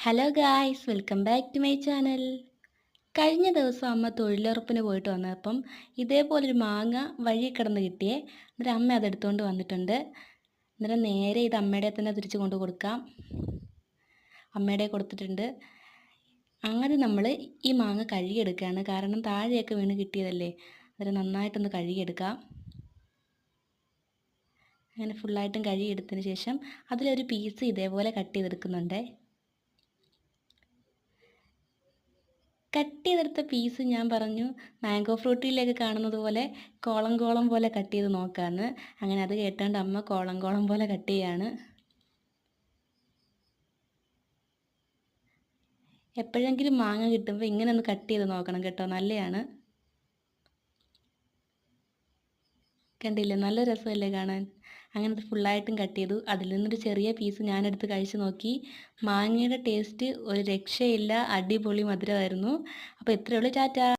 Hello guys, welcome back to my channel. കഴിഞ്ഞ ദിവസം അമ്മ തൊഴിലുറപ്പിന് പോയിട്ട് വന്നപ്പം ഇതേപോലൊരു മാങ്ങ വഴി കിടന്ന് കിട്ടിയേ. അന്നേരം അമ്മ അതെടുത്തുകൊണ്ട് വന്നിട്ടുണ്ട്. അന്നേരം നേരെ ഇത് അമ്മയുടെ തന്നെ തിരിച്ചു കൊണ്ട് കൊടുക്കാം. അമ്മയുടെ കൊടുത്തിട്ടുണ്ട്. അങ്ങനെ നമ്മൾ ഈ മാങ്ങ കഴുകിയെടുക്കുകയാണ്. കാരണം താഴെയൊക്കെ വീണ് കിട്ടിയതല്ലേ. അന്നേരം നന്നായിട്ടൊന്ന് കഴുകിയെടുക്കാം. അങ്ങനെ ഫുള്ളായിട്ടും കഴുകിയെടുത്തതിന് ശേഷം അതിലൊരു പീസ് ഇതേപോലെ കട്ട് ചെയ്തെടുക്കുന്നുണ്ട്. കട്ട് ചെയ്തെടുത്ത പീസ് ഞാൻ പറഞ്ഞു മാംഗോ ഫ്രൂട്ടിയിലൊക്കെ കാണുന്നത് പോലെ കോളം കോളം പോലെ കട്ട് ചെയ്ത് നോക്കാമെന്ന്. അങ്ങനെ അത് കേട്ടാണ്ട് അമ്മ കോളം കോളം പോലെ കട്ട് ചെയ്യാണ്. എപ്പോഴെങ്കിലും മാങ്ങ കിട്ടുമ്പോൾ ഇങ്ങനെ ഒന്ന് കട്ട് ചെയ്ത് നോക്കണം കേട്ടോ, നല്ലതാണ്. കണ്ടില്ലേ, നല്ല രസമല്ലേ കാണാൻ. അങ്ങനെ അത് ഫുള്ളായിട്ടും കട്ട് ചെയ്തു. അതിൽ നിന്നൊരു ചെറിയ പീസ് ഞാനെടുത്ത് കഴിച്ച് നോക്കി. മാങ്ങയുടെ ടേസ്റ്റ് ഒരു രക്ഷയില്ല, അടിപൊളി മധുരമായിരുന്നു. അപ്പോൾ ഇത്രയേ ഉള്ളൂ, ടാറ്റാ.